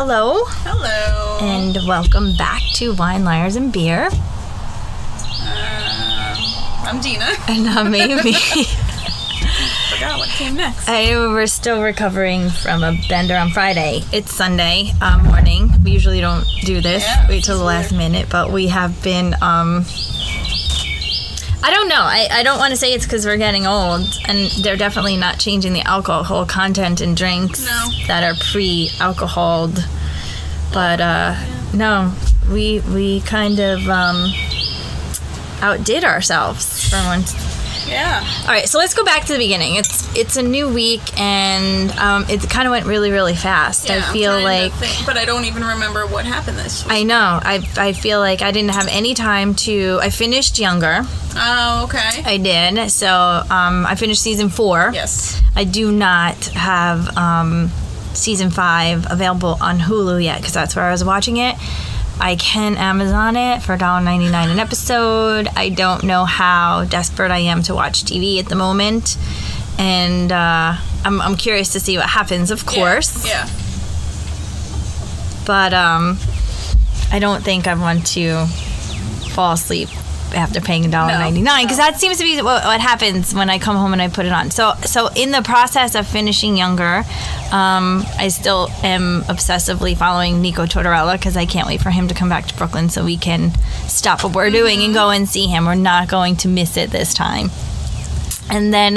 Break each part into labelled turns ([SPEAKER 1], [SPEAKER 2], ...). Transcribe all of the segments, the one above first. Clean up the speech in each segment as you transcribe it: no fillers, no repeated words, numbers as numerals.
[SPEAKER 1] Hello.
[SPEAKER 2] Hello.
[SPEAKER 1] And welcome back to Wine, Liars, and Beer.
[SPEAKER 2] I'm Dina.
[SPEAKER 1] And I'm Amy.
[SPEAKER 2] Forgot what came next.
[SPEAKER 1] We're still recovering from a bender on Friday. It's Sunday morning. We usually don't do this. Wait till the last minute. But we have been... I don't know. I don't want to say it's because we're getting old, and they're definitely not changing the alcohol content in drinks that are pre-alcoholed. But no, we kind of outdid ourselves for once.
[SPEAKER 2] Yeah.
[SPEAKER 1] All right, so let's go back to the beginning. It's a new week, and it kind of went really, really fast.
[SPEAKER 2] Yeah,
[SPEAKER 1] I feel like,
[SPEAKER 2] but I don't even remember what happened this week.
[SPEAKER 1] I know. I feel like I didn't have any time to. I finished Younger.
[SPEAKER 2] Oh, okay.
[SPEAKER 1] I did. So I finished season 4.
[SPEAKER 2] Yes.
[SPEAKER 1] I do not have season 5 available on Hulu yet because that's where I was watching it. I can Amazon it for $1.99 an episode. I don't know how desperate I am to watch TV at the moment. And I'm curious to see what happens, of course.
[SPEAKER 2] Yeah.
[SPEAKER 1] But I don't think I want to fall asleep after paying $1.99 because that seems to be what happens when I come home and I put it on. So in the process of finishing Younger, I still am obsessively following Nico Tortorella because I can't wait for him to come back to Brooklyn so we can stop what we're doing and go and see him. We're not going to miss it this time. And then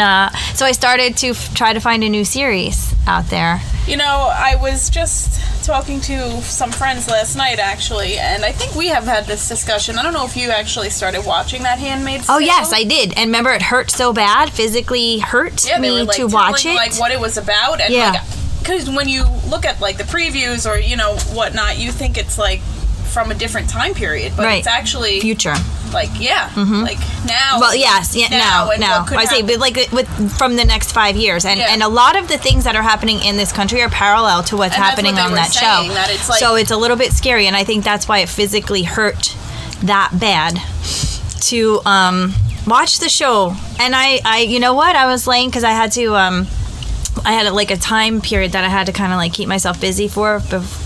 [SPEAKER 1] so I started to try to find a new series out there.
[SPEAKER 2] You know, I was just talking to some friends last night, actually, and I think we have had this discussion. I don't know if you actually started watching that Handmaid's Tale.
[SPEAKER 1] Oh, yes, I did. And remember, it hurt so bad, physically hurt me
[SPEAKER 2] were,
[SPEAKER 1] to watch it.
[SPEAKER 2] Like, what it was about. And, because when you look at, like, the previews or, you know, whatnot, you think it's, like, from a different time period. But it's actually...
[SPEAKER 1] future.
[SPEAKER 2] Like, like now.
[SPEAKER 1] Well, yes, now. I say, but like from the next 5 years, and a lot of the things that are happening in this country are parallel to what's happening on that show.
[SPEAKER 2] That it's like,
[SPEAKER 1] so it's a little bit scary, and I think that's why it physically hurt that bad to watch the show. And I you know what? I was laying because I had to. I had like a time period that I had to kind of like keep myself busy for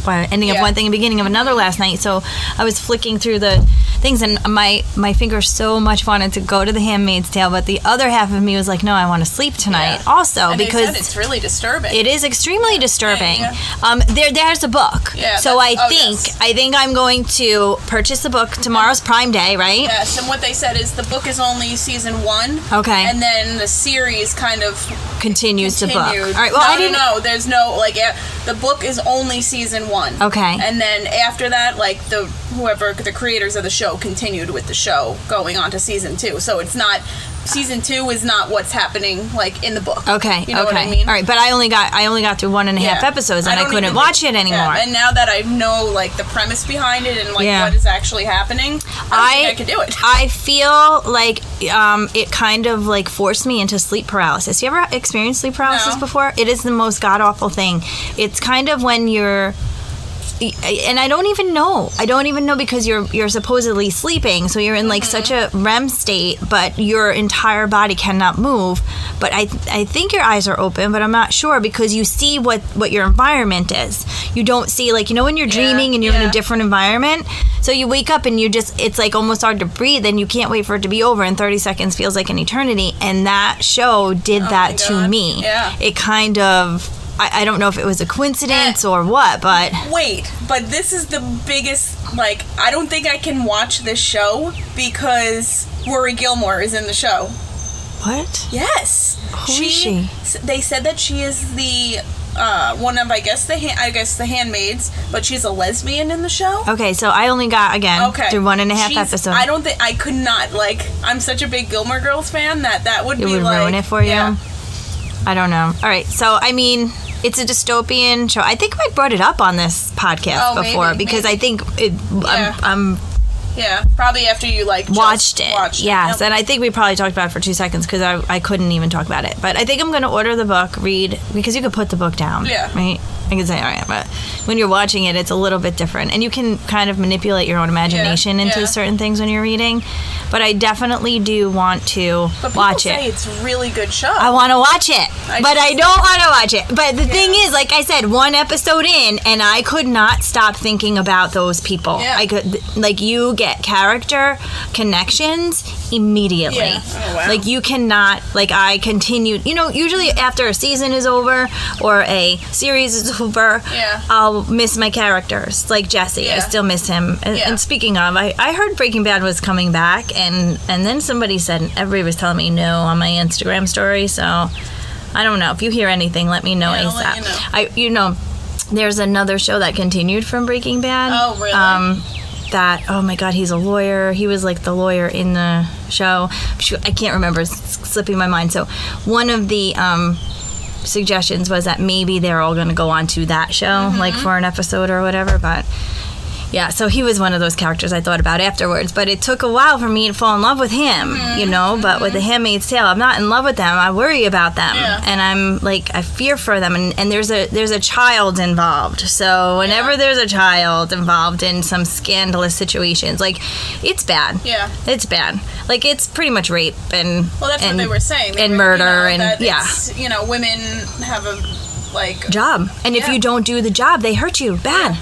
[SPEAKER 1] ending of one thing and beginning of another last night. So I was flicking through the things, and my finger so much wanted to go to The Handmaid's Tale, but the other half of me was like, no, I want to sleep tonight also,
[SPEAKER 2] and
[SPEAKER 1] because
[SPEAKER 2] they said it's really disturbing.
[SPEAKER 1] It is extremely disturbing. There's a book. So I think I'm going to purchase the book. Tomorrow's Prime Day, right?
[SPEAKER 2] Yes, and what they said is the book is only season 1.
[SPEAKER 1] Okay.
[SPEAKER 2] And then the series kind of
[SPEAKER 1] continues the book. All right. Well,
[SPEAKER 2] I didn't know. There's no the book is only season 1.
[SPEAKER 1] Okay.
[SPEAKER 2] And then after that, like the creators of the show continued with the show going on to season 2. So it's not season 2 is not what's happening like in the book.
[SPEAKER 1] Okay.
[SPEAKER 2] You know what I mean?
[SPEAKER 1] All right. But I only got through 1.5 episodes, and I couldn't watch it anymore.
[SPEAKER 2] Yeah. And now that I know like the premise behind it and like what is actually happening, I think I could do it.
[SPEAKER 1] I feel like it kind of like forced me into sleep paralysis. You ever experienced sleep paralysis before? It is the most god awful thing. It's kind of when you're, and I don't even know because you're supposedly sleeping, so you're in like such a REM state, but your entire body cannot move. But I think your eyes are open, but I'm not sure because you see what your environment is. You don't see, like, you know when you're dreaming and you're in a different environment, so you wake up and it's like almost hard to breathe, and you can't wait for it to be over, and 30 seconds feels like an eternity. And that show did that to me. It kind of, I don't know if it was a coincidence or what, but...
[SPEAKER 2] Wait, but this is the biggest, like, I don't think I can watch this show because Rory Gilmore is in the show.
[SPEAKER 1] What?
[SPEAKER 2] Yes.
[SPEAKER 1] Who is she?
[SPEAKER 2] They said that she is the one of, I guess the handmaids, but she's a lesbian in the show.
[SPEAKER 1] Okay, so I only got, through 1.5 episodes.
[SPEAKER 2] I don't think, I could not, like, I'm such a big Gilmore Girls fan that would be like... It would
[SPEAKER 1] ruin it for you? I don't know. All right, so, I mean... It's a dystopian show. I think I brought it up on this podcast before because I think I'm
[SPEAKER 2] Yeah, probably after you
[SPEAKER 1] watched it. Yes,
[SPEAKER 2] Yep.
[SPEAKER 1] and I think we probably talked about it for 2 seconds because I couldn't even talk about it. But I think I'm going to order the book, read, because you could put the book down.
[SPEAKER 2] Yeah.
[SPEAKER 1] Right? I can say, all right, but when you're watching it, it's a little bit different. And you can kind of manipulate your own imagination into certain things when you're reading. But I definitely do want to watch it.
[SPEAKER 2] Say it's a really good show.
[SPEAKER 1] I want to watch it, but I don't want to watch it. But the thing is, like I said, one episode in, and I could not stop thinking about those people.
[SPEAKER 2] Yeah.
[SPEAKER 1] I could, like, you get character connections immediately.
[SPEAKER 2] Yeah. Oh, wow.
[SPEAKER 1] Like, you cannot, like, I continued, usually after a season is over or a series is over, I'll miss my characters, like Jesse. I still miss him. And speaking of, I heard Breaking Bad was coming back, and then somebody said, everybody was telling me no on my Instagram story, so I don't know. If you hear anything, let me know ASAP. You know. There's another show that continued from Breaking Bad.
[SPEAKER 2] Oh, really?
[SPEAKER 1] Oh my God, he's a lawyer. He was like the lawyer in the show. I can't remember, it's slipping my mind. So one of the suggestions was that maybe they're all going to go on to that show, like for an episode or whatever, but yeah, so he was one of those characters I thought about afterwards, but it took a while for me to fall in love with him, but with The Handmaid's Tale, I'm not in love with them. I worry about them, and I'm like, I fear for them, and there's a child involved, so whenever there's a child involved in some scandalous situations, like, it's bad. Yeah. It's bad. Like, it's pretty much rape and...
[SPEAKER 2] Well, that's what they were saying.
[SPEAKER 1] And murder, and
[SPEAKER 2] women have a...
[SPEAKER 1] job, and if you don't do the job, they hurt you bad.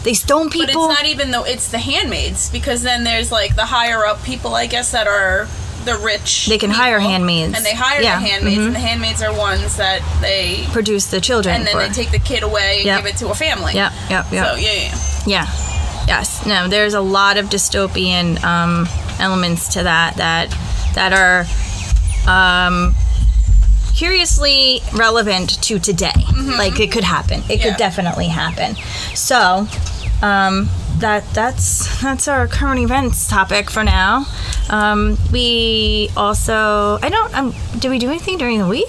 [SPEAKER 1] They stone people.
[SPEAKER 2] But it's not even though it's the handmaids, because then there's like the higher up people, I guess, that are the rich.
[SPEAKER 1] They can hire handmaids,
[SPEAKER 2] and they hire the handmaids, and the handmaids are ones that they
[SPEAKER 1] produce the children,
[SPEAKER 2] and then they take the kid away and give it to a family.
[SPEAKER 1] Yep.
[SPEAKER 2] So
[SPEAKER 1] yes. No, there's a lot of dystopian elements to that are curiously relevant to today. Like, it could happen. It could definitely happen. So that's our current events topic for now. We also did we do anything during the week?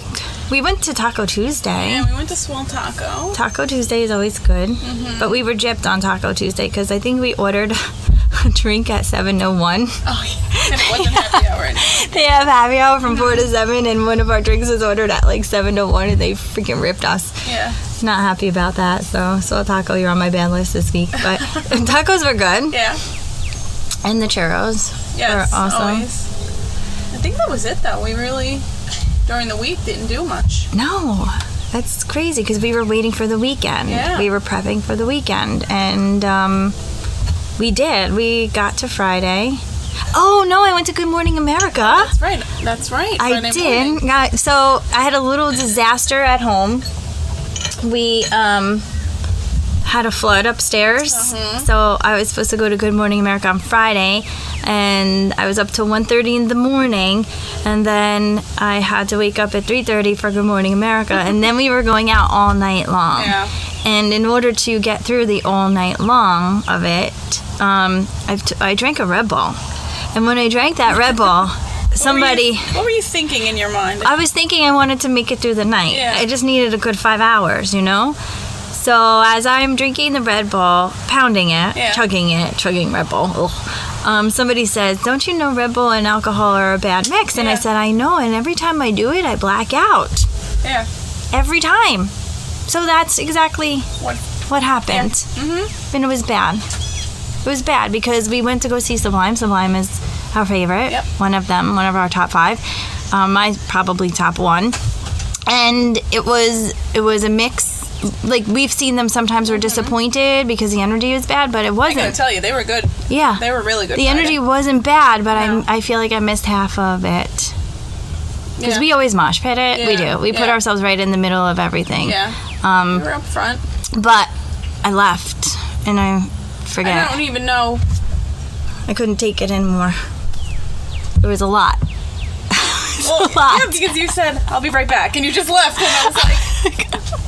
[SPEAKER 1] We went to Taco Tuesday.
[SPEAKER 2] Yeah, we went to Swole Taco.
[SPEAKER 1] Taco Tuesday is always good, but we were gypped on Taco Tuesday because I think we ordered a drink at 7:01.
[SPEAKER 2] Oh, yeah. And it wasn't happy hour anymore.
[SPEAKER 1] They have happy hour from 4 to 7, and one of our drinks was ordered at like 7:01, and they freaking ripped us.
[SPEAKER 2] Yeah.
[SPEAKER 1] Not happy about that. So Taco, you're on my bad list this week. But tacos were good.
[SPEAKER 2] Yeah.
[SPEAKER 1] And the churros were awesome.
[SPEAKER 2] Always. I think that was it, though. We really, during the week, didn't do much.
[SPEAKER 1] No. That's crazy because we were waiting for the weekend.
[SPEAKER 2] Yeah.
[SPEAKER 1] We were prepping for the weekend, and we did. We got to Friday. Oh, no, I went to Good Morning America.
[SPEAKER 2] That's right.
[SPEAKER 1] I did. So I had a little disaster at home. We had a flood upstairs. So I was supposed to go to Good Morning America on Friday, and I was up till 1:30 in the morning, and then I had to wake up at 3:30 for Good Morning America, and then we were going out all night long.
[SPEAKER 2] Yeah.
[SPEAKER 1] And in order to get through the all night long of it, I drank a Red Bull. And when I drank that Red Bull,
[SPEAKER 2] what were you thinking in your mind?
[SPEAKER 1] I was thinking I wanted to make it through the night.
[SPEAKER 2] Yeah.
[SPEAKER 1] I just needed a good 5 hours, So as I'm drinking the Red Bull, pounding it, chugging Red Bull, somebody says, "Don't you know Red Bull and alcohol are a bad mix?" And I said, "I know, and every time I do it, I black out."
[SPEAKER 2] Yeah.
[SPEAKER 1] Every time. So that's exactly what happened.
[SPEAKER 2] Yeah.
[SPEAKER 1] And it was bad. It was bad because we went to go see Sublime. Sublime is our favorite.
[SPEAKER 2] Yep.
[SPEAKER 1] One of our top 5. My probably top 1. And it was a mix. Like, we've seen them sometimes we're disappointed because the energy was bad, but it wasn't.
[SPEAKER 2] I gotta tell you, they were good.
[SPEAKER 1] Yeah.
[SPEAKER 2] They were really good.
[SPEAKER 1] The energy wasn't bad, but I feel like I missed half of it. Because we always mosh pit it.
[SPEAKER 2] Yeah.
[SPEAKER 1] We do. We put ourselves right in the middle of everything.
[SPEAKER 2] Yeah. We were up front.
[SPEAKER 1] But I left, and I forget.
[SPEAKER 2] I don't even know.
[SPEAKER 1] I couldn't take it anymore. It was a lot.
[SPEAKER 2] Well, yeah, because you said, "I'll be right back," and you just left, and I was like,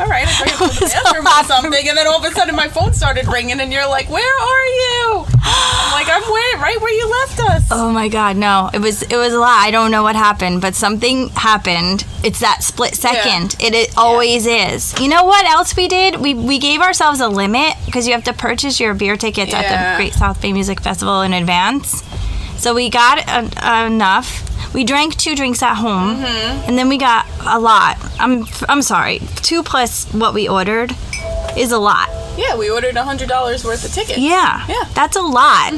[SPEAKER 2] all right, I go to the bathroom or something, and then all of a sudden my phone started ringing, and you're like, "Where are you?" I'm like, I'm right where you left us.
[SPEAKER 1] Oh my God, no. It was a lot. I don't know what happened, but something happened. It's that split second.
[SPEAKER 2] Yeah.
[SPEAKER 1] It always is. You know what else we did? We gave ourselves a limit because you have to purchase your beer tickets at the Great South Bay Music Festival in advance. So we got enough. We drank 2 drinks at home, and then we got a lot. I'm sorry. 2 plus what we ordered is a lot.
[SPEAKER 2] Yeah, we ordered $100 worth of tickets.
[SPEAKER 1] Yeah. That's a lot.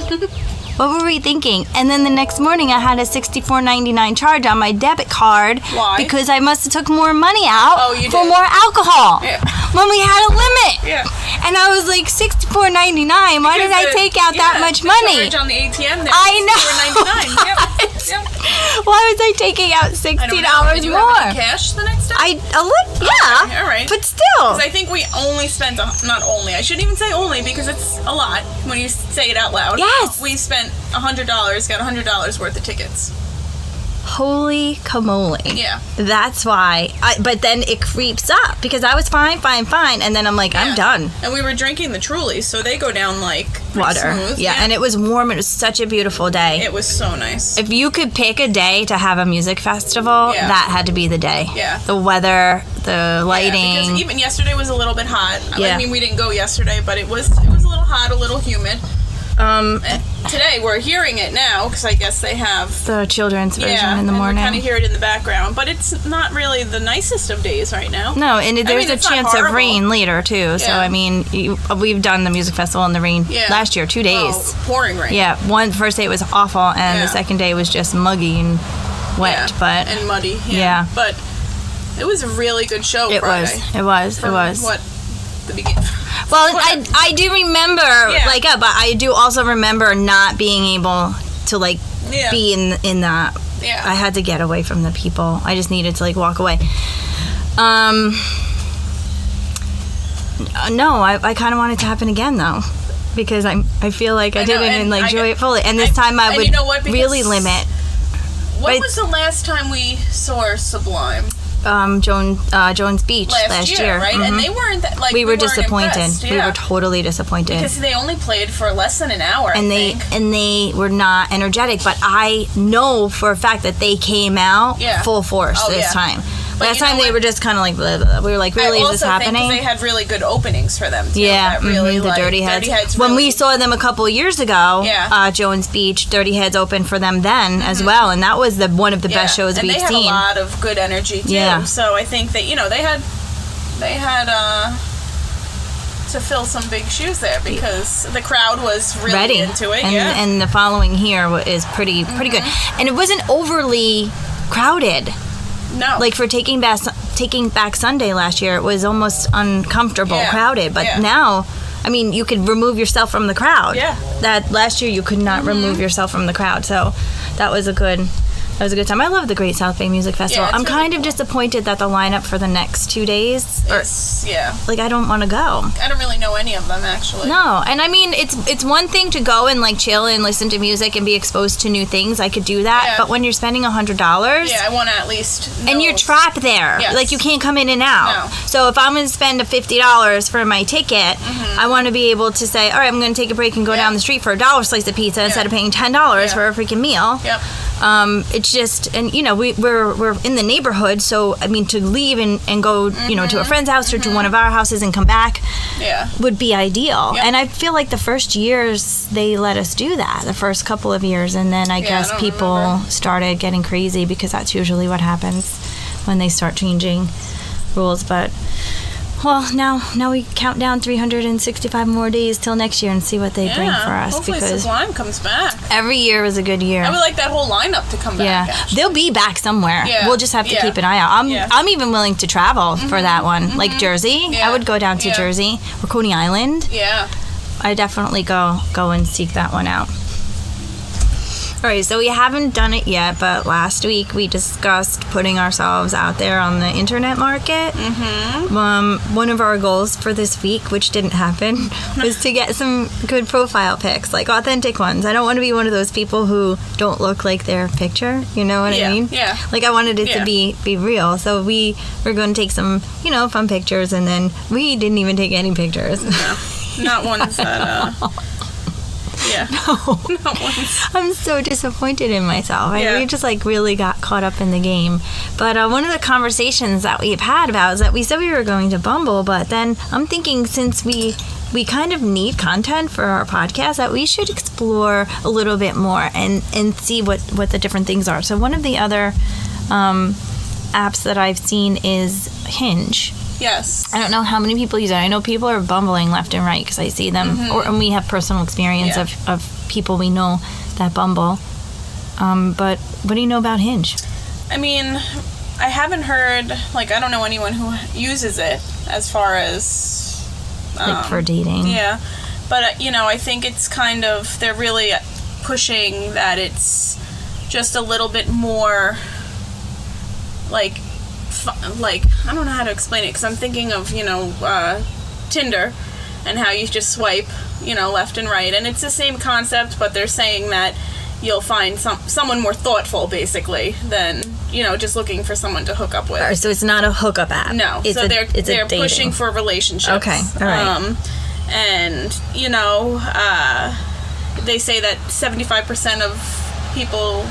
[SPEAKER 1] What were we thinking? And then the next morning I had a $64.99 charge on my debit card.
[SPEAKER 2] Why?
[SPEAKER 1] Because I must have took more money out for
[SPEAKER 2] did.
[SPEAKER 1] more alcohol.
[SPEAKER 2] Yeah.
[SPEAKER 1] When we had a limit.
[SPEAKER 2] Yeah.
[SPEAKER 1] And I was like, $64.99. Why did I take out that much money?
[SPEAKER 2] Charge on the ATM there.
[SPEAKER 1] I know.
[SPEAKER 2] $4.99. Yep.
[SPEAKER 1] Why was I taking out $60
[SPEAKER 2] I don't know. Did you
[SPEAKER 1] more?
[SPEAKER 2] have any cash the next day?
[SPEAKER 1] Yeah.
[SPEAKER 2] All right.
[SPEAKER 1] But still.
[SPEAKER 2] Because I think we only spent, not only, I shouldn't even say only because it's a lot when you say it out loud.
[SPEAKER 1] Yes.
[SPEAKER 2] We spent $100, got $100 worth of tickets.
[SPEAKER 1] Holy camole.
[SPEAKER 2] Yeah.
[SPEAKER 1] That's why. But then it creeps up because I was fine. And then I'm like, I'm done.
[SPEAKER 2] And we were drinking the Trulies, so they go down like
[SPEAKER 1] Water.
[SPEAKER 2] smooth.
[SPEAKER 1] Yeah, and it was warm. It was such a beautiful day.
[SPEAKER 2] It was so nice.
[SPEAKER 1] If you could pick a day to have a music festival, that had to be the day.
[SPEAKER 2] Yeah.
[SPEAKER 1] The weather, the lighting.
[SPEAKER 2] Yeah, because even yesterday was a little bit hot.
[SPEAKER 1] Yeah.
[SPEAKER 2] I mean, we didn't go yesterday, but it was a little hot, a little humid. Today we're hearing it now because I guess they have
[SPEAKER 1] the children's version in the morning.
[SPEAKER 2] We kind of hear it in the background, but it's not really the nicest of days right now.
[SPEAKER 1] No, and there's a chance of rain later too.
[SPEAKER 2] Yeah.
[SPEAKER 1] So I mean, we've done the music festival in the rain last year, 2 days.
[SPEAKER 2] Oh, pouring rain.
[SPEAKER 1] Yeah, first day was awful, and the second day was just muggy and wet,
[SPEAKER 2] and muddy. Yeah. But it was a really good show.
[SPEAKER 1] It
[SPEAKER 2] Friday.
[SPEAKER 1] was.
[SPEAKER 2] What the beginning.
[SPEAKER 1] Well, I do remember, but I do also remember not being able to, be in that.
[SPEAKER 2] Yeah.
[SPEAKER 1] I had to get away from the people. I just needed to, walk away. No, I kind of want it to happen again, though. Because I feel like I didn't enjoy it fully. And this time I would really limit.
[SPEAKER 2] What was the last time we saw Sublime?
[SPEAKER 1] Jones Beach last year,
[SPEAKER 2] right?
[SPEAKER 1] Mm-hmm.
[SPEAKER 2] And they weren't
[SPEAKER 1] we were disappointed.
[SPEAKER 2] Yeah.
[SPEAKER 1] We were totally disappointed
[SPEAKER 2] because they only played for less than an hour.
[SPEAKER 1] And they were not energetic. But I know for a fact that they came out full force this time. Last time they were just kind of like blah, blah, blah. We were like, really, is this happening?
[SPEAKER 2] I also think they had really good openings for them too.
[SPEAKER 1] Yeah,
[SPEAKER 2] really,
[SPEAKER 1] the Dirty Heads.
[SPEAKER 2] When
[SPEAKER 1] we saw them a couple years ago, Jones Beach, Dirty Heads opened for them then as well, and that was one of the best shows we've seen.
[SPEAKER 2] And they had a lot of good energy too.
[SPEAKER 1] Yeah.
[SPEAKER 2] So I think that they had to fill some big shoes there because the crowd was really
[SPEAKER 1] ready
[SPEAKER 2] into it.
[SPEAKER 1] And the following here is pretty good, and it wasn't overly crowded.
[SPEAKER 2] No.
[SPEAKER 1] Like for Taking Back Sunday last year, it was almost uncomfortable, crowded. But now, I mean, you could remove yourself from the crowd.
[SPEAKER 2] Yeah.
[SPEAKER 1] That last year you could not remove yourself from the crowd. So that was a good time. I love the Great South Bay Music Festival. I'm kind of disappointed that the lineup for the next 2 days. I don't want to go.
[SPEAKER 2] I don't really know any of them actually.
[SPEAKER 1] No, and I mean it's one thing to go and chill and listen to music and be exposed to new things. I could do that, but when you're spending $100,
[SPEAKER 2] I want to at least know.
[SPEAKER 1] And you're trapped there.
[SPEAKER 2] Yes.
[SPEAKER 1] You can't come in and out.
[SPEAKER 2] No.
[SPEAKER 1] So if I'm going to spend $50 for my ticket, I want to be able to say, all right, I'm going to take a break and go down the street for $1 slice of pizza instead of paying $10 for a freaking meal.
[SPEAKER 2] Yep.
[SPEAKER 1] It's just, and we're in the neighborhood, so I mean to leave and go to a friend's house or to one of our houses and come back would be ideal.
[SPEAKER 2] Yep.
[SPEAKER 1] And I feel like the first years they let us do that, the first couple of years, and then I guess people started getting crazy because that's usually what happens when they start changing rules. But well, now we count down 365 more days till next year and see what they bring for us.
[SPEAKER 2] Hopefully
[SPEAKER 1] because
[SPEAKER 2] Sublime comes back.
[SPEAKER 1] Every year was a good year.
[SPEAKER 2] I would like that whole lineup to come back.
[SPEAKER 1] Yeah, they'll be back somewhere.
[SPEAKER 2] Yeah.
[SPEAKER 1] We'll just have to keep an eye out. I'm even willing to travel for that one, like Jersey.
[SPEAKER 2] Yeah.
[SPEAKER 1] I would go down to Jersey or Coney Island.
[SPEAKER 2] Yeah,
[SPEAKER 1] I definitely go and seek that one out. All right, so we haven't done it yet, but last week we discussed putting ourselves out there on the internet market. One of our goals for this week, which didn't happen, was to get some good profile pics, like authentic ones. I don't want to be one of those people who don't look like their picture. You know what I mean?
[SPEAKER 2] Yeah.
[SPEAKER 1] I wanted it to be real. So we were going to take some, fun pictures, and then we didn't even take any pictures.
[SPEAKER 2] No, not ones that. Yeah.
[SPEAKER 1] No.
[SPEAKER 2] Not once.
[SPEAKER 1] I'm so disappointed in myself.
[SPEAKER 2] Yeah.
[SPEAKER 1] We just like really got caught up in the game. But one of the conversations that we've had about is that we said we were going to Bumble, but then I'm thinking since we kind of need content for our podcast that we should explore a little bit more and see what the different things are. So one of the other apps that I've seen is Hinge.
[SPEAKER 2] Yes.
[SPEAKER 1] I don't know how many people use it. I know people are bumbling left and right because I see them, and we have personal experience of people we know that bumble. But what do you know about Hinge?
[SPEAKER 2] I mean, I haven't heard, like, I don't know anyone who uses it as far as...
[SPEAKER 1] like for dating.
[SPEAKER 2] Yeah. But, you know, I think it's kind of, they're really pushing that it's just a little bit more, like I don't know how to explain it because I'm thinking of, you know, Tinder and how you just swipe, you know, left and right. And it's the same concept, but they're saying that you'll find someone more thoughtful, basically, than, you know, just looking for someone to hook up with.
[SPEAKER 1] Right, so it's not a hookup app.
[SPEAKER 2] No.
[SPEAKER 1] So
[SPEAKER 2] they're pushing for relationships.
[SPEAKER 1] Okay, all right.
[SPEAKER 2] And, you know, they say that 75% of people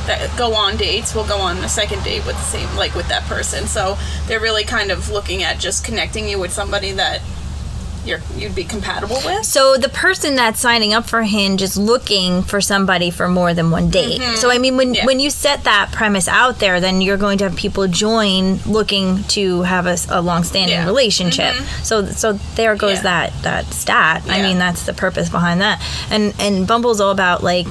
[SPEAKER 2] that go on dates will go on a second date with the same, like, with that person. So they're really kind of looking at just connecting you with somebody that you'd be compatible with.
[SPEAKER 1] So the person that's signing up for Hinge is looking for somebody for more than one date. So I mean, when you set that premise out there, then you're going to have people join looking to have a long-standing relationship. So there goes that stat. I mean, that's the purpose behind that. And Bumble's all about like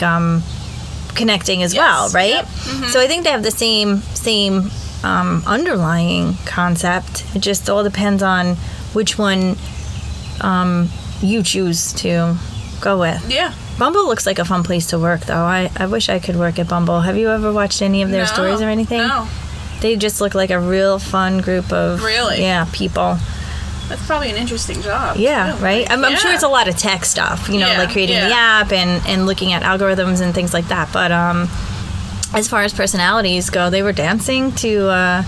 [SPEAKER 1] connecting as well, right?
[SPEAKER 2] Yep.
[SPEAKER 1] So I think they have the same underlying concept. It just all depends on which one you choose to go with.
[SPEAKER 2] Yeah.
[SPEAKER 1] Bumble looks like a fun place to work, though. I wish I could work at Bumble. Have you ever watched any of their stories or anything?
[SPEAKER 2] No.
[SPEAKER 1] They just look like a real fun group of people.
[SPEAKER 2] That's probably an interesting job.
[SPEAKER 1] Yeah,
[SPEAKER 2] too.
[SPEAKER 1] right? I'm sure it's a lot of tech stuff, you know, like creating the app and looking at algorithms and things like that. But as far as personalities go, they were dancing to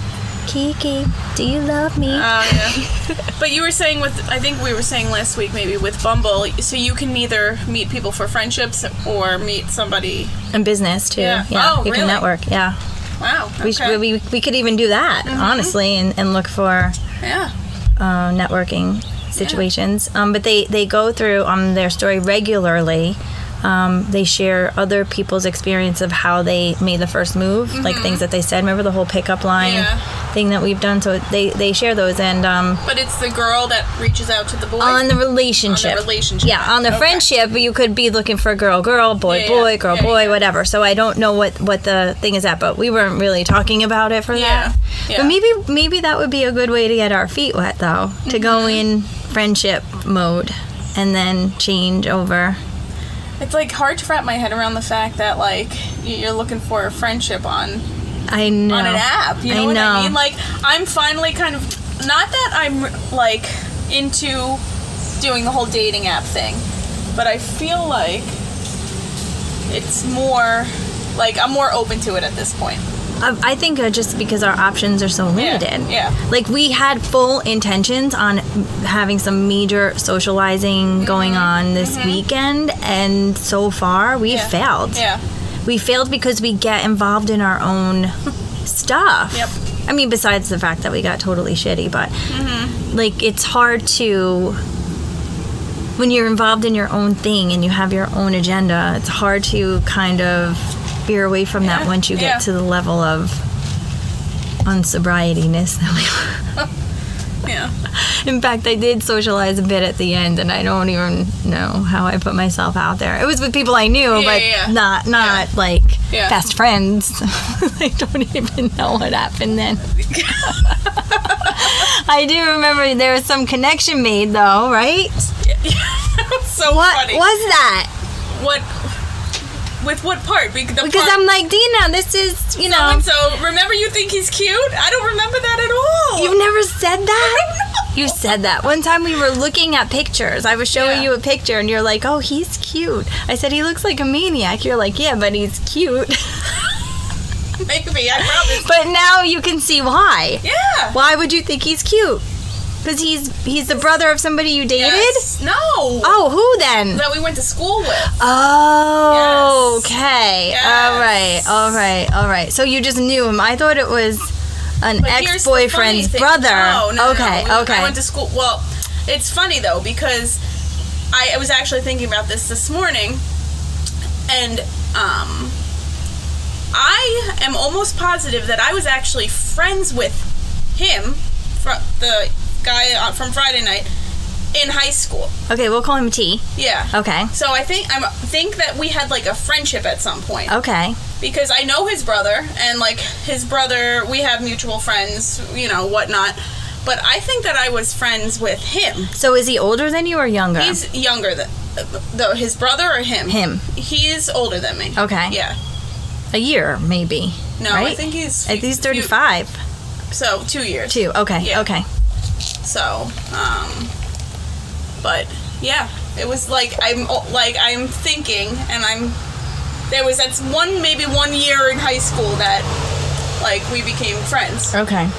[SPEAKER 1] Kiki, do you love me?
[SPEAKER 2] Oh, yeah. But you were saying I think we were saying last week maybe with Bumble, so you can either meet people for friendships or meet somebody...
[SPEAKER 1] in business, too.
[SPEAKER 2] Yeah.
[SPEAKER 1] Oh, you
[SPEAKER 2] really?
[SPEAKER 1] can network, yeah.
[SPEAKER 2] Wow, okay.
[SPEAKER 1] We could even do that, honestly, and look for networking situations. But they go through their story regularly. They share other people's experience of how they made the first move, like things that they said. Remember the whole pickup line thing that we've done? So they share those. And
[SPEAKER 2] but it's the girl that reaches out to the boy?
[SPEAKER 1] On the relationship.
[SPEAKER 2] On the relationship.
[SPEAKER 1] Yeah, on the friendship, you could be looking for girl, boy, girl, boy, whatever. So I don't know what the thing is at, but we weren't really talking about it for that. Yeah. But maybe that would be a good way to get our feet wet, though, to go in friendship mode and then change over.
[SPEAKER 2] It's like hard to wrap my head around the fact that like you're looking for a friendship on an app. You know what I mean? Like I'm finally kind of, not that I'm like into doing the whole dating app thing, but I feel like it's more like I'm more open to it at this point.
[SPEAKER 1] I think just because our options are so limited.
[SPEAKER 2] Yeah.
[SPEAKER 1] Like we had full intentions on having some major socializing going on this weekend, and so far we've failed. Yeah. We failed because we get involved in our own stuff.
[SPEAKER 2] Yep.
[SPEAKER 1] I mean, besides the fact that we got totally shitty, but like it's hard to, when you're involved in your own thing and you have your own agenda, it's hard to kind of veer away from that once you get to the level of unsobrietyness that we
[SPEAKER 2] Yeah.
[SPEAKER 1] In fact, I did socialize a bit at the end, and I don't even know how I put myself out there. It was with people I knew, but not like best friends. I don't even know what happened then. I do remember there was some connection made, though, right?
[SPEAKER 2] So
[SPEAKER 1] what
[SPEAKER 2] funny.
[SPEAKER 1] Was that?
[SPEAKER 2] What? With what part? Because
[SPEAKER 1] I'm like, Dina, this is, you know.
[SPEAKER 2] So remember you think he's cute? I don't remember that at all.
[SPEAKER 1] You've never said that? You said that. One time we were looking at pictures. I was showing you a picture, and you're like, oh, he's cute. I said, he looks like a maniac. You're like, yeah, but he's cute.
[SPEAKER 2] Maybe, I promise.
[SPEAKER 1] But now you can see why.
[SPEAKER 2] Yeah.
[SPEAKER 1] Why would you think he's cute? Because he's the brother of somebody you dated?
[SPEAKER 2] Yes. No.
[SPEAKER 1] Oh, who then?
[SPEAKER 2] That we went to school with.
[SPEAKER 1] Oh,
[SPEAKER 2] Yes.
[SPEAKER 1] okay.
[SPEAKER 2] Yes.
[SPEAKER 1] All right. So you just knew him. I thought it was an
[SPEAKER 2] But here's the
[SPEAKER 1] ex-boyfriend's
[SPEAKER 2] funny thing.
[SPEAKER 1] brother.
[SPEAKER 2] No.
[SPEAKER 1] Okay.
[SPEAKER 2] I went to school. Well, it's funny though because I was actually thinking about this morning, and I am almost positive that I was actually friends with him, the guy from Friday night, in high school.
[SPEAKER 1] Okay, we'll call him T.
[SPEAKER 2] Yeah.
[SPEAKER 1] Okay.
[SPEAKER 2] So I think that we had like a friendship at some point.
[SPEAKER 1] Okay.
[SPEAKER 2] Because I know his brother, and like his brother, we have mutual friends, whatnot. But I think that I was friends with him.
[SPEAKER 1] So is he older than you or younger?
[SPEAKER 2] He's younger than his brother or him.
[SPEAKER 1] Him.
[SPEAKER 2] He is older than me.
[SPEAKER 1] Okay.
[SPEAKER 2] Yeah.
[SPEAKER 1] A year, maybe.
[SPEAKER 2] No,
[SPEAKER 1] right?
[SPEAKER 2] I think he's
[SPEAKER 1] 35.
[SPEAKER 2] So 2 years.
[SPEAKER 1] 2. Okay.
[SPEAKER 2] Yeah.
[SPEAKER 1] Okay.
[SPEAKER 2] So, but yeah, it was like I'm thinking, and that's maybe 1 year in high school that like we became friends.
[SPEAKER 1] Okay.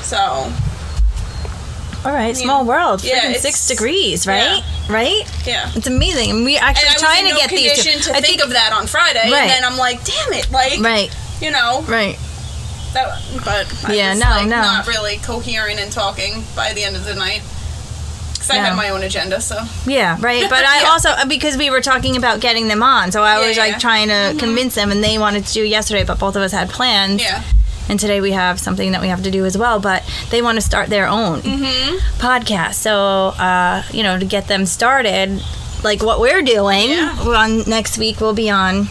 [SPEAKER 2] So.
[SPEAKER 1] All right, small world.
[SPEAKER 2] Yeah,
[SPEAKER 1] Freaking
[SPEAKER 2] it's
[SPEAKER 1] 6 degrees, right?
[SPEAKER 2] Yeah.
[SPEAKER 1] Right?
[SPEAKER 2] Yeah.
[SPEAKER 1] It's amazing. And we actually trying to get these.
[SPEAKER 2] To think of that on Friday,
[SPEAKER 1] Right.
[SPEAKER 2] and then I'm like, damn it, like,
[SPEAKER 1] Right.
[SPEAKER 2] Right. That, but I was not really coherent and talking by the end of the night. Because I had my own agenda, so.
[SPEAKER 1] Yeah, right. But I also, because we were talking about getting them on, so I was trying to convince them, and they wanted to do yesterday, but both of us had plans.
[SPEAKER 2] Yeah.
[SPEAKER 1] And today we have something that we have to do as well, but they want to start their own podcast. So, to get them started, like what we're doing, next week we'll be on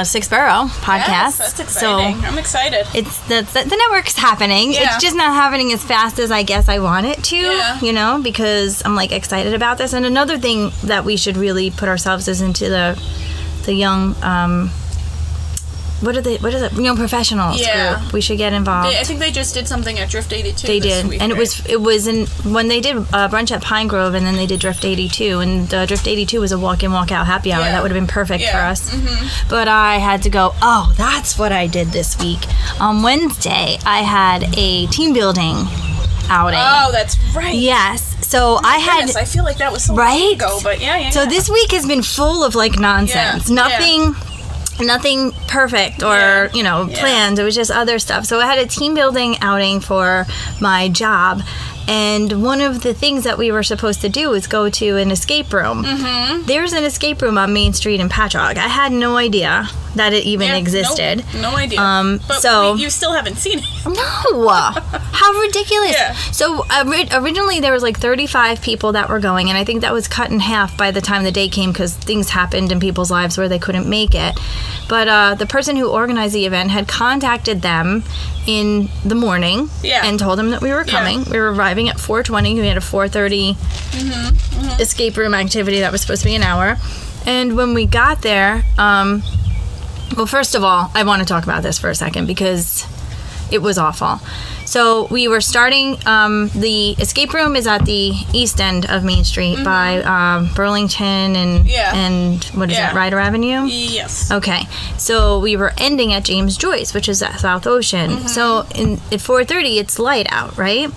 [SPEAKER 1] Six Borough podcast.
[SPEAKER 2] Yes, that's exciting.
[SPEAKER 1] So
[SPEAKER 2] I'm excited.
[SPEAKER 1] It's the network's happening.
[SPEAKER 2] Yeah.
[SPEAKER 1] It's just not happening as fast as I guess I want it to, because I'm like excited about this. And another thing that we should really put ourselves is into the young what is it? Young professionals group. We should get involved.
[SPEAKER 2] I think they just did something at Drift 82.
[SPEAKER 1] They
[SPEAKER 2] this
[SPEAKER 1] did,
[SPEAKER 2] week,
[SPEAKER 1] and
[SPEAKER 2] right?
[SPEAKER 1] it was in when they did brunch at Pine Grove, and then they did Drift 82, and Drift 82 was a walk-in, walk-out happy hour. That would have been perfect for us. Mm-hmm. But I had to go. Oh, that's what I did this week. On Wednesday, I had a team building outing.
[SPEAKER 2] Oh, that's right.
[SPEAKER 1] Yes. So I had.
[SPEAKER 2] I feel like that was so long ago, but yeah.
[SPEAKER 1] So this week has been full of like nonsense. Nothing perfect or planned. It was just other stuff. So I had a team building outing for my job, and one of the things that we were supposed to do was go to an escape room. There's an escape room on Main Street in Patchogue. I had no idea that it even existed.
[SPEAKER 2] No idea. But you still haven't seen it.
[SPEAKER 1] No. How ridiculous.
[SPEAKER 2] Yeah.
[SPEAKER 1] So originally there was like 35 people that were going, and I think that was cut in half by the time the day came because things happened in people's lives where they couldn't make it. But the person who organized the event had contacted them in the morning and told them that we were coming. We were arriving at 4:20. We had a 4:30 escape room activity that was supposed to be an hour. And when we got there, well, first of all, I want to talk about this for a second because it was awful. So we were starting, the escape room is at the east end of Main Street by Burlington and what is that, Ryder Avenue?
[SPEAKER 2] Yes.
[SPEAKER 1] Okay. So we were ending at James Joyce, which is at South Ocean. So at 4:30, it's light out, right?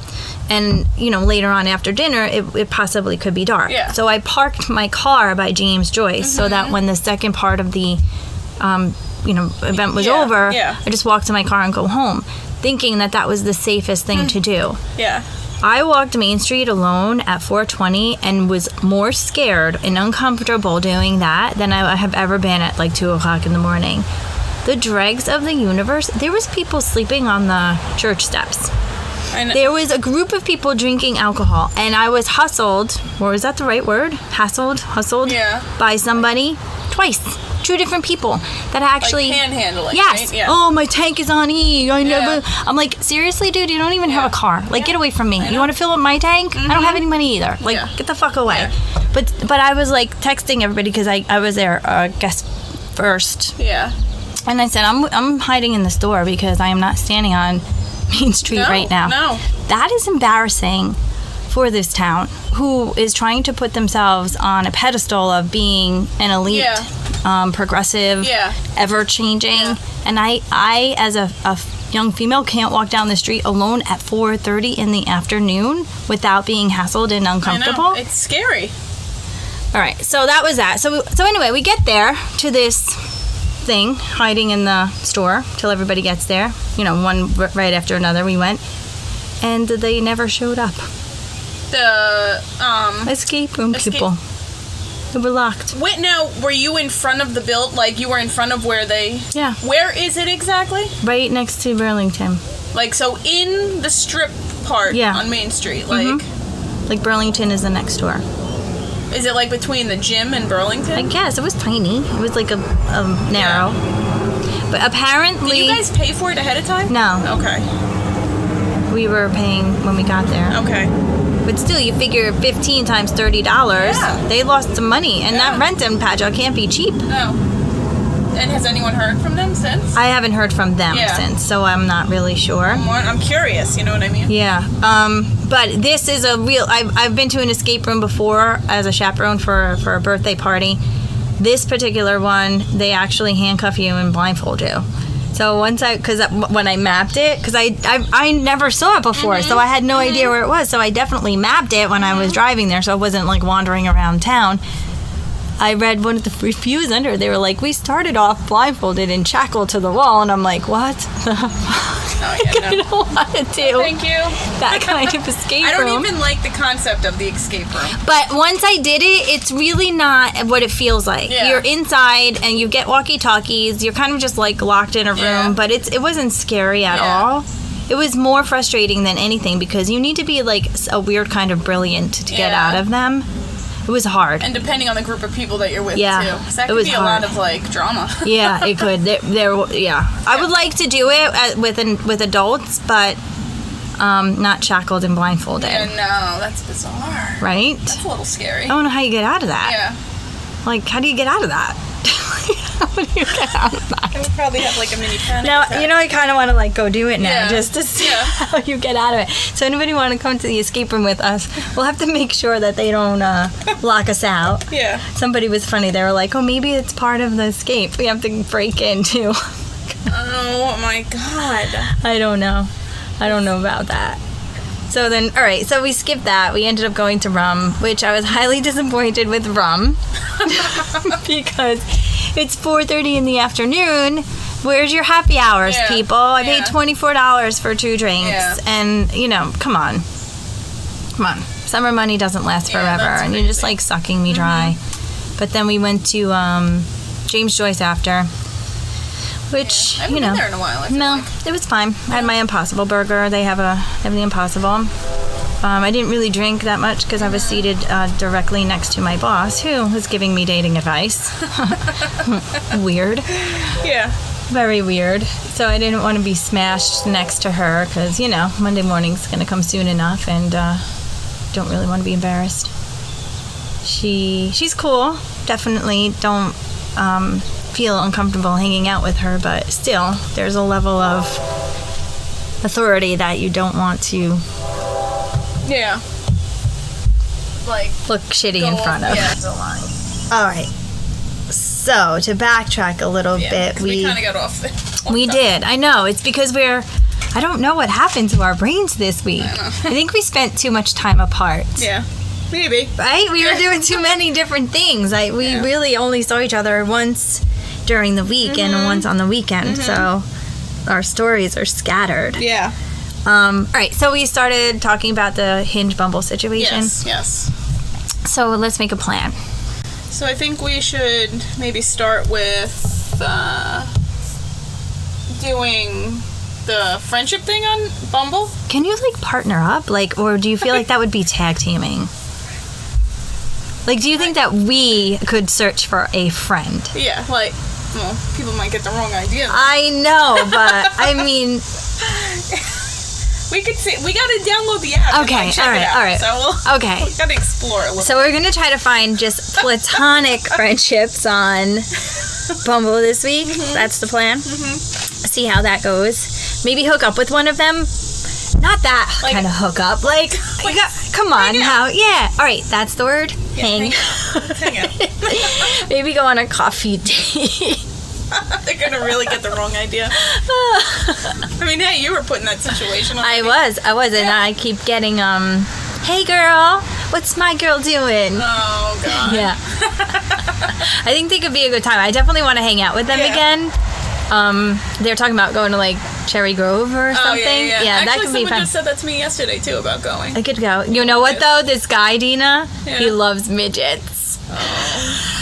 [SPEAKER 1] And, later on after dinner, it possibly could be dark.
[SPEAKER 2] Yeah.
[SPEAKER 1] So I parked my car by James Joyce so that when the second part of the event was over, I just walked to my car and go home, thinking that was the safest thing to do.
[SPEAKER 2] Yeah.
[SPEAKER 1] I walked Main Street alone at 4:20 and was more scared and uncomfortable doing that than I have ever been at like 2 o'clock in the morning. The dregs of the universe, there was people sleeping on the church steps. There was a group of people drinking alcohol, and I was hustled, or is that the right word? Hustled by somebody twice. 2 different people that actually
[SPEAKER 2] like panhandling.
[SPEAKER 1] Yes.
[SPEAKER 2] Right? Yeah.
[SPEAKER 1] Oh, my tank is on E. I never. I'm like, seriously, dude, you don't even have a car. Like, get away from me. You want to fill up my tank? I don't have any money either. Like, get the fuck away. Yeah. But I was like texting everybody because I was there guest first.
[SPEAKER 2] Yeah.
[SPEAKER 1] And I said, I'm hiding in the store because I am not standing on Main Street right now.
[SPEAKER 2] No.
[SPEAKER 1] That is embarrassing for this town, who is trying to put themselves on a pedestal of being an elite, progressive, ever-changing. Yeah. And I as a young female can't walk down the street alone at 4:30 in the afternoon without being hassled and uncomfortable.
[SPEAKER 2] I know. It's scary.
[SPEAKER 1] All right, so that was that. So anyway, we get there to this thing hiding in the store till everybody gets there. You know, one right after another we went, and they never showed up.
[SPEAKER 2] The
[SPEAKER 1] escape room people. They were locked.
[SPEAKER 2] Wait, now, were you in front of the build? Like, you were in front of where they...
[SPEAKER 1] Yeah.
[SPEAKER 2] Where is it exactly?
[SPEAKER 1] Right next to Burlington.
[SPEAKER 2] Like, so in the strip part on Main Street, like...
[SPEAKER 1] Like, Burlington is the next door.
[SPEAKER 2] Is it, like, between the gym and Burlington?
[SPEAKER 1] I guess. It was tiny. It was, like, a narrow. Yeah. But apparently...
[SPEAKER 2] Did you guys pay for it ahead of time?
[SPEAKER 1] No.
[SPEAKER 2] Okay.
[SPEAKER 1] We were paying when we got there.
[SPEAKER 2] Okay.
[SPEAKER 1] But still, you figure 15 times $30.
[SPEAKER 2] Yeah.
[SPEAKER 1] They lost some money. And that rent in Padua can't be cheap.
[SPEAKER 2] No. And has anyone heard from them since?
[SPEAKER 1] I haven't heard from them since, so I'm not really sure.
[SPEAKER 2] I'm curious, you know what I mean?
[SPEAKER 1] Yeah. But this is a real... I've been to an escape room before as a chaperone for a birthday party. This particular one, they actually handcuff you and blindfold you. So when I mapped it, because I never saw it before, so I had no idea where it was. So I definitely mapped it when I was driving there, so I wasn't like wandering around town. I read one of the reviews under. They were like, we started off blindfolded and shackled to the wall, and I'm like, what the fuck? I don't want to do
[SPEAKER 2] Thank you.
[SPEAKER 1] that kind of escape room.
[SPEAKER 2] I don't even like the concept of the escape room.
[SPEAKER 1] But once I did it, it's really not what it feels like.
[SPEAKER 2] Yeah.
[SPEAKER 1] You're inside and you get walkie-talkies. You're kind of just like locked in a room, but it wasn't scary at all. It was more frustrating than anything because you need to be like a weird kind of brilliant to get out of them. It was hard.
[SPEAKER 2] And depending on the group of people that you're with, too.
[SPEAKER 1] Yeah,
[SPEAKER 2] Because that could be a lot of, like, drama.
[SPEAKER 1] Yeah, it could. I would like to do it with adults, but not shackled and blindfolded.
[SPEAKER 2] Yeah, no, that's bizarre.
[SPEAKER 1] Right?
[SPEAKER 2] That's a little scary.
[SPEAKER 1] I don't know how you get out of that.
[SPEAKER 2] Yeah.
[SPEAKER 1] Like, how do you get out of that? How do you get out of that?
[SPEAKER 2] I would probably have, like, a mini panic attack.
[SPEAKER 1] Now, I kind of want to, like, go do it now just to see how you get out of it. So anybody want to come to the escape room with us, we'll have to make sure that they don't lock us out.
[SPEAKER 2] Yeah.
[SPEAKER 1] Somebody was funny. They were like, oh, maybe it's part of the escape. We have to break in, too.
[SPEAKER 2] Oh, my God.
[SPEAKER 1] I don't know about that. So then, all right, so we skipped that. We ended up going to Rum, which I was highly disappointed with Rum because it's 4:30 in the afternoon. Where's your happy hours, people? I paid $24 for 2 drinks. And, come on. Summer money doesn't last forever. And you're just, like, sucking me dry. But then we went to James Joyce after. Which,
[SPEAKER 2] I haven't been there in a while, I feel like.
[SPEAKER 1] It was fine. I had my Impossible Burger. They have the Impossible. I didn't really drink that much because I was seated directly next to my boss, who was giving me dating advice. Weird.
[SPEAKER 2] Yeah.
[SPEAKER 1] Very weird. So I didn't want to be smashed next to her because, Monday morning's going to come soon enough, and don't really want to be embarrassed. She's cool. Definitely don't feel uncomfortable hanging out with her, but still, there's a level of authority that you don't want to look shitty in front of.
[SPEAKER 2] Yeah.
[SPEAKER 1] All right. So to backtrack a little bit,
[SPEAKER 2] we kind of got off.
[SPEAKER 1] We did. I know. It's because I don't know what happened to our brains this week. I think we spent too much time apart.
[SPEAKER 2] Yeah. Maybe.
[SPEAKER 1] Right? We were doing too many different things. We really only saw each other once during the week and once on the weekend. So our stories are scattered.
[SPEAKER 2] Yeah.
[SPEAKER 1] All right. So we started talking about the Hinge Bumble situation.
[SPEAKER 2] Yes.
[SPEAKER 1] So let's make a plan.
[SPEAKER 2] So I think we should maybe start with doing the friendship thing on Bumble.
[SPEAKER 1] Can you partner up? Or do you feel like that would be tag teaming? Do you think that we could search for a friend?
[SPEAKER 2] Yeah, people might get the wrong idea.
[SPEAKER 1] I know, but I mean,
[SPEAKER 2] we could see. We gotta download the app.
[SPEAKER 1] Okay,
[SPEAKER 2] and check it out.
[SPEAKER 1] all right.
[SPEAKER 2] So
[SPEAKER 1] okay,
[SPEAKER 2] we gotta explore a little.
[SPEAKER 1] So we're gonna try to find just platonic friendships on Bumble this week. That's the plan. See how that goes. Maybe hook up with one of them. Not that kind of hook up. Come on, how? Yeah. All right, that's the word.
[SPEAKER 2] Hang out.
[SPEAKER 1] Maybe go on a coffee date.
[SPEAKER 2] They're gonna really get the wrong idea. I mean, hey, you were put in that situation already.
[SPEAKER 1] I was, and I keep getting, hey girl, what's my girl doing?
[SPEAKER 2] Oh, God.
[SPEAKER 1] Yeah. I think they could be a good time. I definitely want to hang out with them again. They're talking about going to, like, Cherry Grove or something.
[SPEAKER 2] Yeah,
[SPEAKER 1] that
[SPEAKER 2] actually,
[SPEAKER 1] could be
[SPEAKER 2] someone
[SPEAKER 1] fun.
[SPEAKER 2] just said that to me yesterday, too, about going.
[SPEAKER 1] I could go. You know what, though? This guy, Dina, he loves midgets.
[SPEAKER 2] Oh.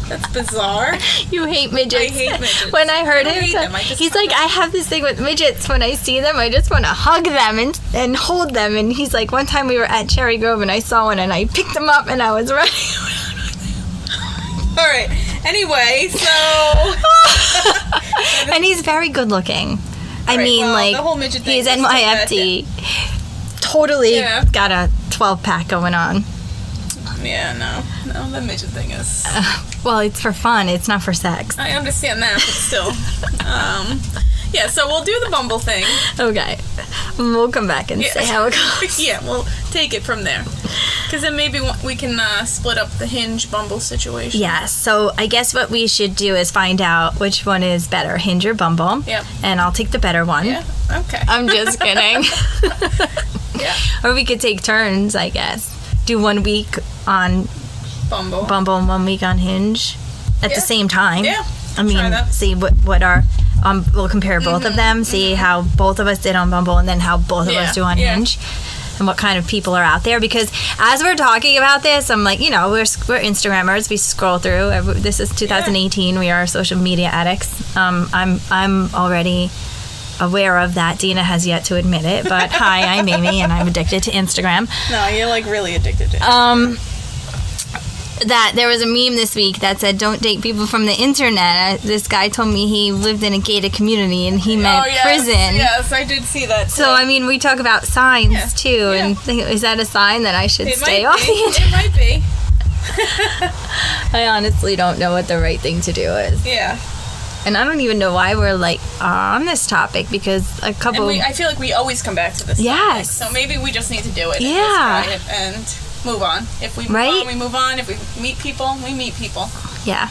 [SPEAKER 2] That's bizarre.
[SPEAKER 1] You hate midgets.
[SPEAKER 2] I hate midgets.
[SPEAKER 1] When I heard him,
[SPEAKER 2] he's
[SPEAKER 1] like, I have this thing with midgets. When I see them, I just want to hug them and hold them. And he's like, one time we were at Cherry Grove and I saw one and I picked them up and I was running
[SPEAKER 2] All right. Anyway, so...
[SPEAKER 1] and he's very good looking. I mean,
[SPEAKER 2] the whole midget thing
[SPEAKER 1] he's NYFD. Totally got a 12-pack going on.
[SPEAKER 2] Yeah, no, the midget thing is...
[SPEAKER 1] well, it's for fun. It's not for sex.
[SPEAKER 2] I understand that, but still. Yeah, so we'll do the Bumble thing.
[SPEAKER 1] Okay. We'll come back and say how it goes.
[SPEAKER 2] Yeah, we'll take it from there. Because then maybe we can split up the Hinge Bumble situation.
[SPEAKER 1] Yes. So I guess what we should do is find out which one is better, Hinge or Bumble.
[SPEAKER 2] Yep.
[SPEAKER 1] And I'll take the better one.
[SPEAKER 2] Yeah, okay.
[SPEAKER 1] I'm just kidding.
[SPEAKER 2] Yeah.
[SPEAKER 1] Or we could take turns, I guess. Do 1 week on Bumble and 1 week on Hinge at the same time.
[SPEAKER 2] Yeah.
[SPEAKER 1] I mean, see what our we'll compare both of them, see how both of us did on Bumble and then how both of us do on Hinge, and what kind of people are out there. Because as we're talking about this, I'm like, we're Instagrammers. We scroll through. This is 2018. We are social media addicts. I'm already aware of that. Dina has yet to admit it, but hi, I'm Amy, and I'm addicted to Instagram.
[SPEAKER 2] No, you're like really addicted to Instagram.
[SPEAKER 1] That there was a meme this week that said, "Don't date people from the internet." This guy told me he lived in a gated community, and he meant prison.
[SPEAKER 2] Yes, I did see that. Too.
[SPEAKER 1] So I mean, we talk about signs too, and is that a sign that I should stay off the internet?
[SPEAKER 2] It might be.
[SPEAKER 1] I honestly don't know what the right thing to do is.
[SPEAKER 2] Yeah.
[SPEAKER 1] And I don't even know why we're like on this topic, because a couple.
[SPEAKER 2] I feel like we always come back to this.
[SPEAKER 1] Yes.
[SPEAKER 2] Topic, so maybe we just need to do it.
[SPEAKER 1] Yeah.
[SPEAKER 2] And move on. If we move on, we move on. If we meet people, we meet people.
[SPEAKER 1] Yeah.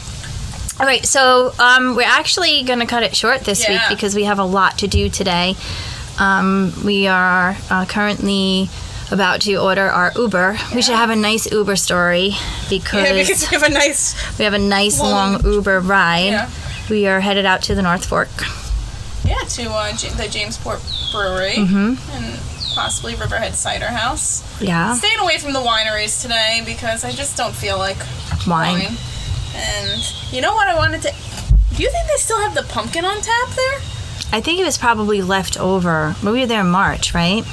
[SPEAKER 1] All right. So we're actually going to cut it short this week because we have a lot to do today. We are currently about to order our Uber. We should have a nice Uber story because
[SPEAKER 2] we have a nice
[SPEAKER 1] long Uber ride.
[SPEAKER 2] Yeah.
[SPEAKER 1] We are headed out to the North Fork.
[SPEAKER 2] Yeah, to the Jamesport Brewery and possibly Riverhead Cider House.
[SPEAKER 1] Yeah.
[SPEAKER 2] Staying away from the wineries today because I just don't feel like wine. And you know what I wanted to... Do you think they still have the pumpkin on tap there?
[SPEAKER 1] I think it was probably left over. We were there in March, right?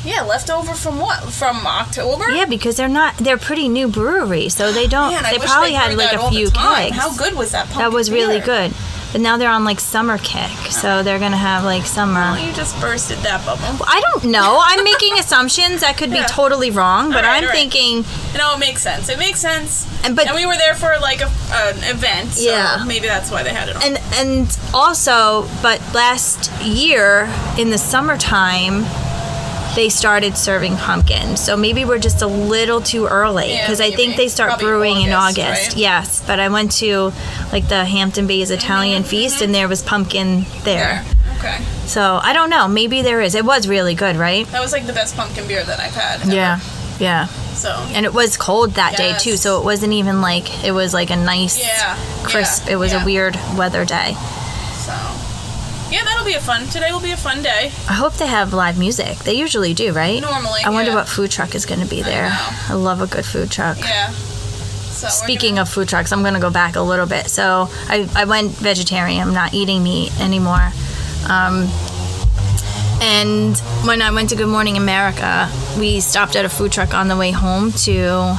[SPEAKER 2] Yeah, left over from what? From October?
[SPEAKER 1] Yeah, because they're pretty new brewery, so they don't...
[SPEAKER 2] Man,
[SPEAKER 1] they probably had like a few kegs.
[SPEAKER 2] How good was that pumpkin
[SPEAKER 1] That was really
[SPEAKER 2] beer?
[SPEAKER 1] good. But now they're on like summer kick, so they're gonna have like summer.
[SPEAKER 2] Well, you just bursted that bubble.
[SPEAKER 1] Well, I don't know. I'm making assumptions that could be totally wrong, but I'm thinking.
[SPEAKER 2] No, it makes sense. It makes sense. And we were there for like an event, so maybe that's why they had it on.
[SPEAKER 1] And also, but last year in the summertime, they started serving pumpkin, so maybe we're just a little too early because I think they start brewing in August.
[SPEAKER 2] Right?
[SPEAKER 1] Yes, but I went to like the Hampton Bays Italian Feast and there was pumpkin there.
[SPEAKER 2] Okay.
[SPEAKER 1] So I don't know. Maybe there is. It was really good, right?
[SPEAKER 2] That was like the best pumpkin beer that I've had. Ever.
[SPEAKER 1] Yeah.
[SPEAKER 2] So.
[SPEAKER 1] And it was cold that day too, so it wasn't even like it was like a nice crisp. It was a weird weather day.
[SPEAKER 2] So. Yeah, that'll be today will be a fun day.
[SPEAKER 1] I hope they have live music. They usually do, right?
[SPEAKER 2] Normally,
[SPEAKER 1] I wonder what food truck is going to be there. I love a good food truck.
[SPEAKER 2] Yeah. So
[SPEAKER 1] Speaking of food trucks, I'm going to go back a little bit. So I went vegetarian. I'm not eating meat anymore. And when I went to Good Morning America, we stopped at a food truck on the way home to...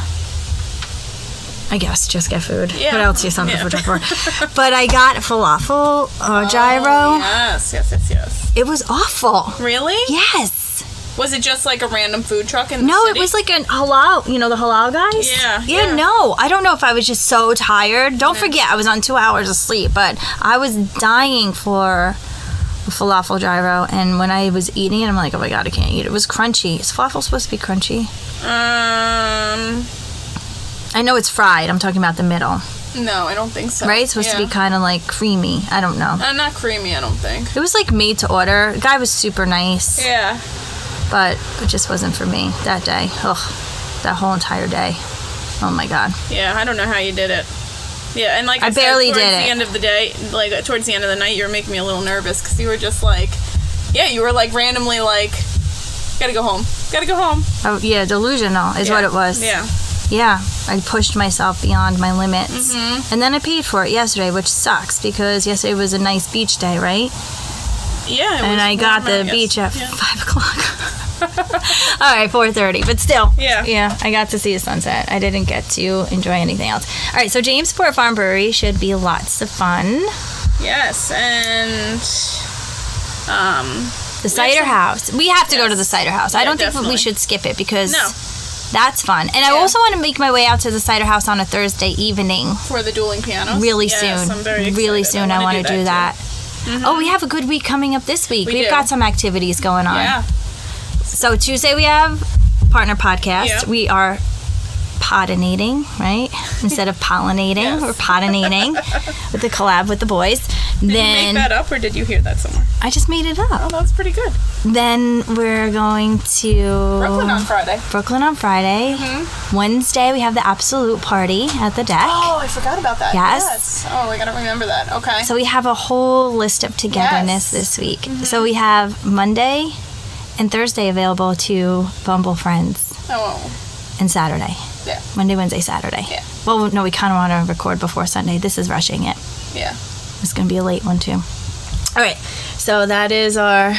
[SPEAKER 1] I guess just get food.
[SPEAKER 2] Yeah.
[SPEAKER 1] What else do you send the food truck for? But I got falafel gyro.
[SPEAKER 2] Yes.
[SPEAKER 1] It was awful.
[SPEAKER 2] Really?
[SPEAKER 1] Yes.
[SPEAKER 2] Was it just like a random food truck in the
[SPEAKER 1] No,
[SPEAKER 2] city?
[SPEAKER 1] it was like an halal, the halal guys?
[SPEAKER 2] Yeah.
[SPEAKER 1] No. I don't know if I was just so tired. Don't forget, I was on 2 hours of sleep, but I was dying for a falafel gyro, and when I was eating it, I'm like, oh my God, I can't eat it. It was crunchy. Is falafel supposed to be crunchy? I know it's fried. I'm talking about the middle.
[SPEAKER 2] No, I don't think so.
[SPEAKER 1] Right? It's supposed to be kind of like creamy. I don't know.
[SPEAKER 2] Not creamy, I don't think.
[SPEAKER 1] It was like made to order. The guy was super nice.
[SPEAKER 2] Yeah.
[SPEAKER 1] But it just wasn't for me that day. Ugh, that whole entire day. Oh my God.
[SPEAKER 2] Yeah, I don't know how you did it. Yeah, and like I
[SPEAKER 1] barely
[SPEAKER 2] said,
[SPEAKER 1] did
[SPEAKER 2] towards
[SPEAKER 1] it.
[SPEAKER 2] the end of the day, like towards the end of the night, you were making me a little nervous because you were just like, yeah, you were like randomly like, gotta go home.
[SPEAKER 1] Oh yeah, delusional is what it was.
[SPEAKER 2] Yeah.
[SPEAKER 1] Yeah, I pushed myself beyond my limits. And then I paid for it yesterday, which sucks because yesterday was a nice beach day, right?
[SPEAKER 2] Yeah.
[SPEAKER 1] And I got the beach at 5 o'clock. All right, 4:30, but still. Yeah, I got to see the sunset. I didn't get to enjoy anything else. All right, so Jamesport Farm Brewery should be lots of fun.
[SPEAKER 2] Yes, and
[SPEAKER 1] the cider house. We have to go to the cider house. I don't think
[SPEAKER 2] definitely.
[SPEAKER 1] we should skip it because that's fun. And I also want to make my way out to the cider house on a Thursday evening.
[SPEAKER 2] For the dueling pianos?
[SPEAKER 1] Really
[SPEAKER 2] yes,
[SPEAKER 1] soon.
[SPEAKER 2] I'm very excited.
[SPEAKER 1] Really soon I want to do that. Oh, we have a good week coming up this week. We've got some activities going on.
[SPEAKER 2] Yeah.
[SPEAKER 1] So Tuesday we have Partner Podcast.
[SPEAKER 2] Yeah.
[SPEAKER 1] We are pollinating, right? Instead of pollinating, we're pollinating with the collab with the boys.
[SPEAKER 2] Did you make that up or did you hear that somewhere?
[SPEAKER 1] I just made it up.
[SPEAKER 2] Oh, that was pretty good.
[SPEAKER 1] Then we're going to
[SPEAKER 2] Brooklyn on Friday.
[SPEAKER 1] Wednesday we have the Absolute Party at the deck.
[SPEAKER 2] Oh, I forgot about that.
[SPEAKER 1] Yes.
[SPEAKER 2] Oh, I gotta remember that. Okay.
[SPEAKER 1] So we have a whole list of togetherness this week. So we have Monday and Thursday available to Bumble Friends.
[SPEAKER 2] Oh.
[SPEAKER 1] And Saturday.
[SPEAKER 2] Yeah.
[SPEAKER 1] Monday, Wednesday, Saturday.
[SPEAKER 2] Yeah.
[SPEAKER 1] Well, no, we kind of want to record before Sunday. This is rushing it.
[SPEAKER 2] Yeah.
[SPEAKER 1] It's going to be a late one, too. All right. So that is our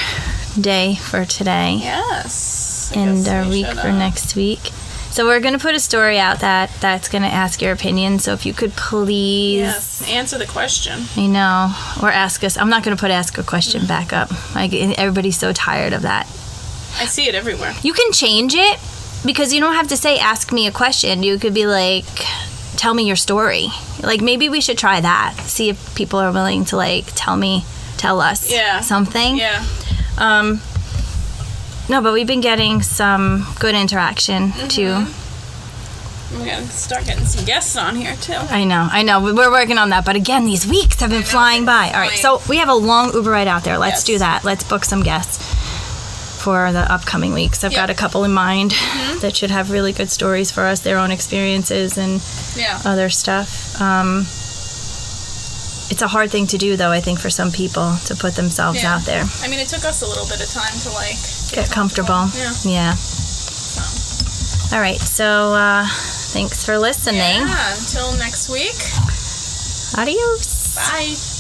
[SPEAKER 1] day for today.
[SPEAKER 2] Yes.
[SPEAKER 1] And our week for next week. So we're going to put a story out that's going to ask your opinion. So if you could please...
[SPEAKER 2] answer the question.
[SPEAKER 1] I know. Or ask us. I'm not going to put ask a question back up. Like, everybody's so tired of that.
[SPEAKER 2] I see it everywhere.
[SPEAKER 1] You can change it because you don't have to say ask me a question. You could be like, tell me your story. Like, maybe we should try that. See if people are willing to like tell us something.
[SPEAKER 2] Yeah.
[SPEAKER 1] No, but we've been getting some good interaction too.
[SPEAKER 2] We're gonna start getting some guests on here too.
[SPEAKER 1] I know. We're working on that. But again, these weeks have been flying by. All right, so we have a long Uber ride out there. Let's do that. Let's book some guests for the upcoming weeks. I've got a couple in mind that should have really good stories for us, their own experiences and other stuff. It's a hard thing to do, though, I think, for some people to put themselves out there.
[SPEAKER 2] I mean, it took us a little bit of time to, like,
[SPEAKER 1] get comfortable. Yeah. All right, so thanks for listening.
[SPEAKER 2] Yeah, until next week.
[SPEAKER 1] Adios.
[SPEAKER 2] Bye.